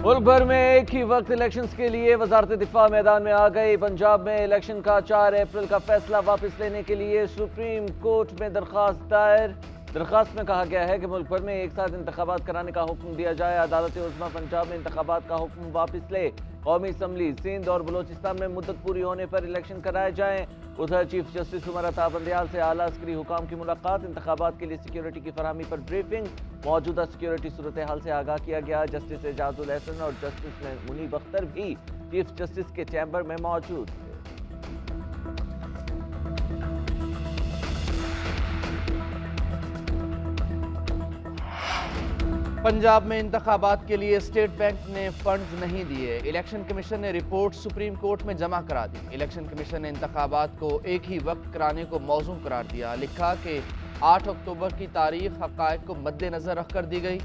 मुल्क भर में एक ही वक्त इलेक्शंस के लिए वजारत दिफा मैदान में आ गई। पंजाब में इलेक्शन का 4 अप्रैल का फैसला वापस लेने के लिए सुप्रीम कोर्ट में दरख्वास्त दायर। दरख्वास्त में कहा गया है कि मुल्क भर में एक साथ इंतखाबात कराने का हुक्म दिया जाए। अदालत उज़्मा पंजाब में इंतखाबात का हुक्म वापस ले। कौमी असम्बली सिंध और बलोचिस्तान में मुद्दत पूरी होने पर इलेक्शन कराए जाएं। उधर चीफ जस्टिस उमर अता बंदयाल से आला अस्करी हुकाम की मुलाकात। इंतखाबात के लिए सिक्योरिटी की फराहमी पर ब्रीफिंग। मौजूदा सिक्योरिटी सूरत हाल से आगाह किया गया। जस्टिस एजाजुल एहसन और जस्टिस मुनीब अख्तर भी चीफ जस्टिस के चैम्बर में मौजूद थे। पंजाब में इंतखाबात के लिए स्टेट बैंक ने फंड्स नहीं दिए। इलेक्शन कमीशन ने रिपोर्ट सुप्रीम कोर्ट में जमा करा दी। इलेक्शन कमीशन ने इंतखाबात को एक ही वक्त कराने को मौजू करार दिया। लिखा कि 8 अक्टूबर की तारीख हक़ाइक़ को मद्देनज़र रख कर दी गई।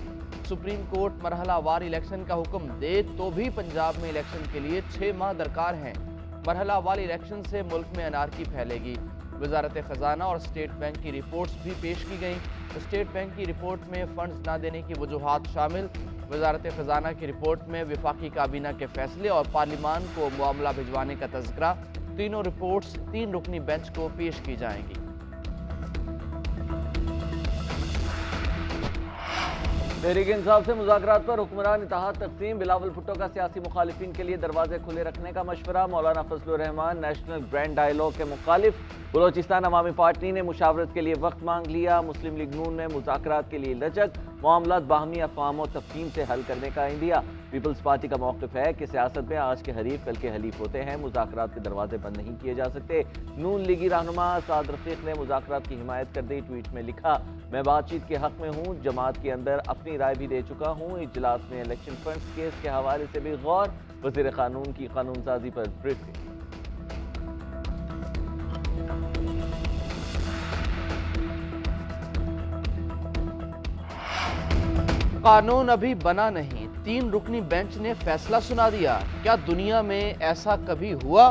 सुप्रीम कोर्ट मरहला वार इलेक्शन का हुक्म दे तो भी पंजाब में इलेक्शन के लिए 6 माह दरकार हैं। मरहला वार इलेक्शन से मुल्क में अनारकी फैलेगी। वजारत ख़जाना और स्टेट बैंक की रिपोर्ट्स भी पेश की गईं। स्टेट बैंक की रिपोर्ट में फंड्स ना देने की वजूहात शामिल। वजारत ख़जाना की रिपोर्ट में वफाकी काबीना के फैसले और पार्लिमान को मामला भिजवाने का तज़किरा। तीनों रिपोर्ट्स 3 रुकनी बेंच को पेश की जाएंगी। तहरीक इंसाफ से मुज़ाकरात पर हुक्मरान इत्तेहाद तक़सीम। बिलावल भुट्टो का सियासी मुखालिफिन के लिए दरवाजे खुले रखने का मशवरा। Maulana Fazlur Rehman national grand dialogue के मुखालिफ। बलोचिस्तान अवामी पार्टी ने मुशावरत के लिए वक्त मांग लिया। मुस्लिम लीग नून में मुज़ाकरात के लिए लचक। मामलात बाहमी अफ़हाम और तफ़हीम से हल करने का इंदिया। पीपल्स पार्टी का मौक़िफ़ है कि सियासत में आज के हरीफ कल के हलीफ होते हैं। मुज़ाकरात के दरवाजे बंद नहीं किए जा सकते। नून लीगी रहनुमा साद रफ़ीक ने मुज़ाकरात की हिमायत कर दी। ट्वीट में लिखा, मैं बातचीत के हक़ में हूँ, जमात के अंदर अपनी राय भी दे चुका हूँ। इजलास में इलेक्शन फंड्स केस के हवाले से भी गौर। वज़ीर क़ानून की क़ानून साज़ी पर ब्रीफिंग। कानून अभी बना नहीं, 3 रुकनी बेंच ने फैसला सुना दिया। क्या दुनिया में ऐसा कभी हुआ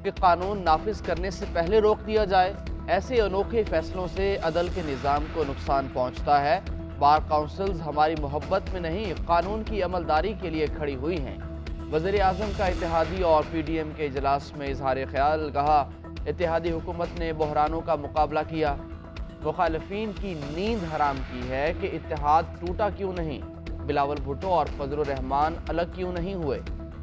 कि कानून नाफिज करने से पहले रोक दिया जाए? ऐसे अनोखे फैसलों से अदल के निज़ाम को नुकसान पहुंचता है। बार काउंसिल्स हमारी मोहब्बत में नहीं, कानून की अमलदारी के लिए खड़ी हुई हैं। वज़ीर आज़म का इत्तेहादी और PDM के इजलास में इजहार ख्याल। कहा, इत्तेहादी हुकूमत ने बहरानों का मुकाबला किया। मुखालिफिन की नींद हराम की है कि इत्तेहाद टूटा क्यों नहीं, बिलावल भुट्टो और फजलुर रहमान अलग क्यों नहीं हुए।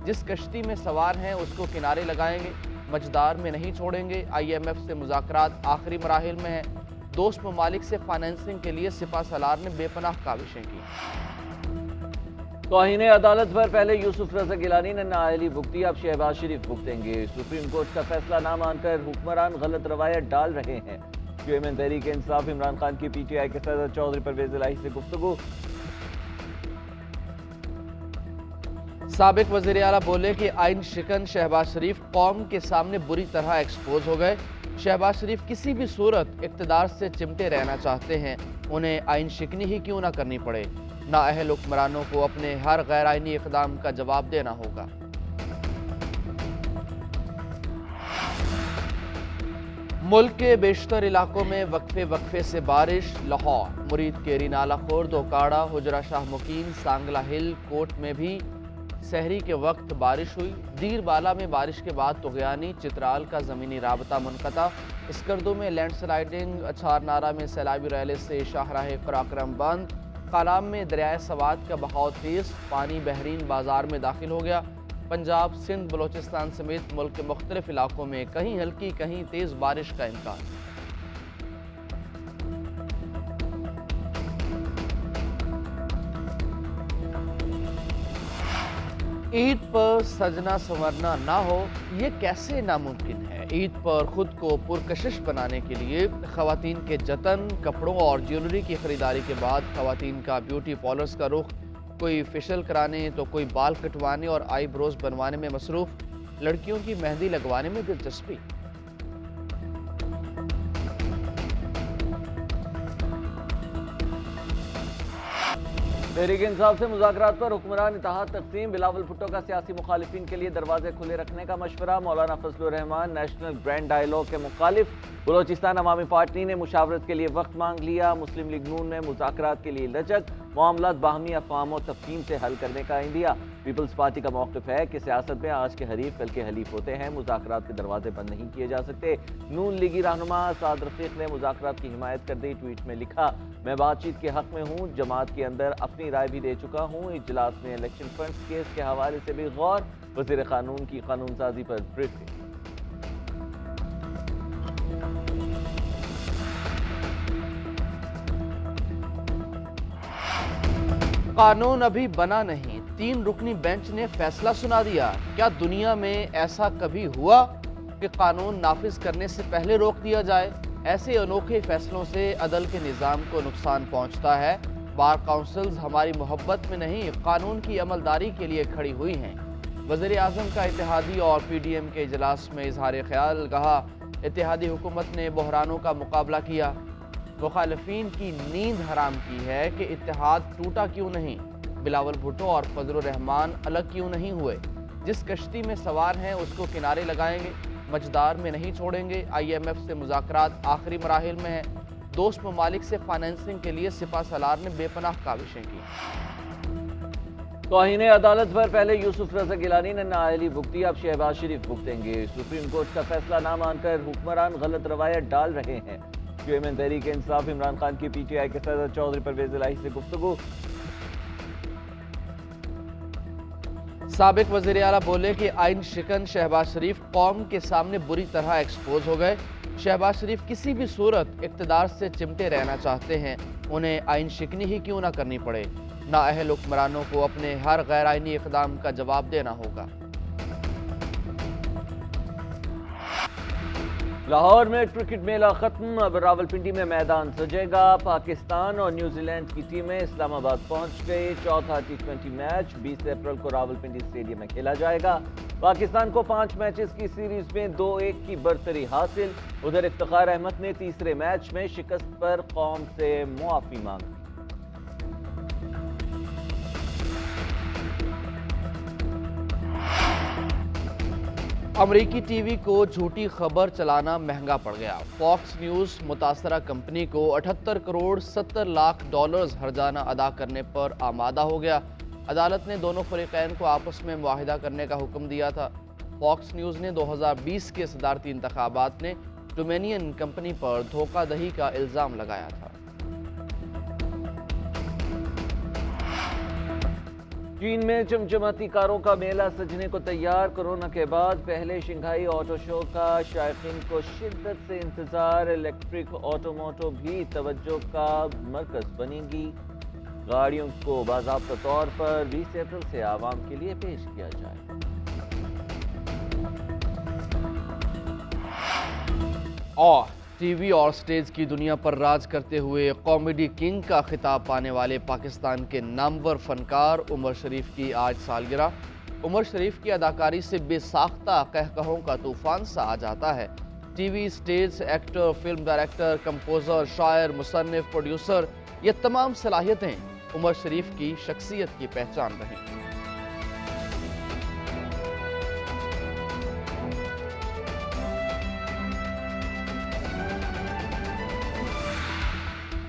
जिस कश्ती में सवार हैं उसको किनारे लगाएंगे, मझदार में नहीं छोड़ेंगे। IMF से मुज़ाकरात आखिरी मराहिल में है। दोस्त ममालिक से फाइनेंसिंग के लिए सिपा सलार ने बेपनाह काविशें की। तौहीन अदालत पर पहले यूसुफ रज़ा गिलानी ने नाअहली भुगती, अब शहबाज शरीफ भुगतेंगे। सुप्रीम कोर्ट का फैसला ना मानकर हुक्मरान गलत रवायत डाल रहे हैं। चेयरमैन तहरीक इंसाफ इमरान खान की PTI के सदर चौधरी परवेज इलाही से गुफ्तगू। साबिक वज़ीर आला बोले कि आइन शिकन शहबाज शरीफ कौम के सामने बुरी तरह एक्सपोज हो गए। शहबाज शरीफ किसी भी सूरत इक़्तिदार से चिमटे रहना चाहते हैं, उन्हें आइन शिकनी ही क्यों ना करनी पड़े। नाअहल हुक्मरानों को अपने हर गैर आइनी इक़दाम का जवाब देना होगा। मुल्क के बेशतर इलाकों में वक्फे से बारिश। लाहौर, मुरीद केरी, नाला खुर्द, ओकाड़ा, हुजरा शाह मुकीम, सांगला हिल, कोट में भी सहरी के वक्त बारिश हुई। दीर बाला में बारिश के बाद तुगयानी, चित्राल का ज़मीनी राबता मुनक़ता। स्कर्दो में लैंडस्लाइडिंग, अछार नारा में सैलाबी रैले से शाहराह कराक्रम बंद। कालाम में दरियाए सवात का बहाव तेज़, पानी बहरीन बाजार में दाखिल हो गया। पंजाब, सिंध, बलोचिस्तान समेत मुल्क के मुख्तलिफ इलाकों में कहीं हल्की कहीं तेज़ बारिश का इम्कान। ईद पर सजना संवरना ना हो, ये कैसे नामुमकिन है। ईद पर खुद को पुरकशिश बनाने के लिए ख़वातीन के जतन, कपड़ों और ज्वेलरी की खरीदारी के बाद ख़वातीन का ब्यूटी पार्लर्स का रुख, कोई फेशियल कराने तो कोई बाल कटवाने और आईब्रोज बनवाने में मसरूफ़। लड़कियों की मेहंदी लगवाने में दिलचस्पी। तहरीक इंसाफ से मुज़ाकरात पर हुक्मरान इत्तेहाद तक़सीम। बिलावल भुट्टो का सियासी मुखालिफिन के लिए दरवाजे खुले रखने का मशवरा। Maulana Fazlur Rehman national grand dialogue के मुखालिफ। بلوچستان عوامی پارٹی نے مشاورت کے لیے وقت مانگ لیا. مسلم لیگ نون نے مذاکرات کے لیے لچک, معاملات باہمی افہام و تفہیم سے حل کرنے کا عندیہ. پیپلز پارٹی کا موقف ہے کہ سیاست میں آج کے حریف کل کے حلیف ہوتے ہیں, مذاکرات کے دروازے بند نہیں کیے جا سکتے. نون لیگی رہنما سعد رفیق نے مذاکرات کی حمایت کر دی. ٹویٹ میں لکھا, میں بات چیت کے حق میں ہوں, جماعت کے اندر اپنی رائے بھی دے چکا ہوں. اجلاس میں الیکشن فنڈز کیس کے حوالے سے بھی غور. وزیر قانون کی قانون سازی پر بریفنگ. قانون ابھی بنا نہیں, 3 رکنی بینچ نے فیصلہ سنا دیا. کیا دنیا میں ایسا کبھی ہوا کہ قانون نافذ کرنے سے پہلے روک دیا جائے؟ ایسے انوکھے فیصلوں سے عدل کے نظام کو نقصان پہنچتا ہے. بار کونسلز ہماری محبت میں نہیں, قانون کی عملداری کے لیے کھڑی ہوئی ہیں. وزیر اعظم کا اتحادی اور پی ڈی ایم کے اجلاس میں اظہار خیال. کہا, اتحادی حکومت نے بحرانوں کا مقابلہ کیا. مخالفین کی نیند حرام کی ہے کہ اتحاد ٹوٹا کیوں نہیں, بلاول بھٹو اور فضل الرحمان الگ کیوں نہیں ہوئے. جس کشتی میں سوار ہیں اس کو کنارے لگائیں گے, مجدار میں نہیں چھوڑیں گے. آئی ایم ایف سے مذاکرات آخری مراحل میں ہیں. دوست ممالک سے فائنینسنگ کے لیے سپہ سالار نے بے پناہ کاوشیں کی. توہین عدالت پر پہلے یوسف رضا گیلانی نے نااہلی بھگتی, اب شہباز شریف بھگتیں گے. سپریم کورٹ کا فیصلہ نہ مان کر حکمران غلط روایت ڈال رہے ہیں. چیئرمین تحریک انصاف عمران خان کی پی ٹی آئی کے صدر چودھری پرویز الہی سے گفتگو. سابق وزیر اعلیٰ بولے کہ آئین شکن شہباز شریف قوم کے سامنے بری طرح ایکسپوز ہو گئے. شہباز شریف کسی بھی صورت اقتدار سے چمٹے رہنا چاہتے ہیں, انہیں آئین شکنی ہی کیوں نہ کرنی پڑے. نااہل حکمرانوں کو اپنے ہر غیر آئینی اقدام کا جواب دینا ہوگا. لاہور میں کرکٹ میلہ ختم, اب راولپنڈی میں میدان سجے گا. پاکستان اور نیوزی لینڈ کی ٹیمیں اسلام آباد پہنچ گئی. چوتھا T20 میچ 20 اپریل کو راولپنڈی اسٹیڈیم میں کھیلا جائے گا. پاکستان کو 5 میچز کی سیریز میں 2-1 کی برتری حاصل. ادھر افتخار احمد نے تیسرے میچ میں شکست پر قوم سے معافی مانگی. امریکی ٹی وی کو جھوٹی خبر چلانا مہنگا پڑ گیا. فاکس نیوز متاثرہ کمپنی کو 78 کروڑ 70 لاکھ ڈالرز ہرجانہ ادا کرنے پر آمادہ ہو گیا. عدالت نے دونوں فریقین کو آپس میں معاہدہ کرنے کا حکم دیا تھا. فاکس نیوز نے 2020 کے صدارتی انتخابات میں ڈومینین کمپنی پر دھوکہ دہی کا الزام لگایا تھا. چین میں چمچماتی کاروں کا میلہ سجنے کو تیار. کورونا کے بعد پہلے شنگھائی آٹو شو کا شائقین کو شدت سے انتظار. الیکٹرک آٹوموٹو بھی توجہ کا مرکز بنے گی. گاڑیوں کو باضابطہ طور پر 20 اپریل سے عوام کے لیے پیش کیا جائے. اور ٹی وی اور سٹیج کی دنیا پر راج کرتے ہوئے کامیڈی کنگ کا خطاب پانے والے پاکستان کے نامور فنکار عمر شریف کی آج سالگرہ. عمر شریف کی اداکاری سے بے ساختہ قہقہوں کا طوفان سا آ جاتا ہے. T V, stage, actor, film director, composer, شاعر، مصنف، پروڈیوسر، یہ تمام صلاحیتیں عمر شریف کی شخصیت کی پہچان رہیں.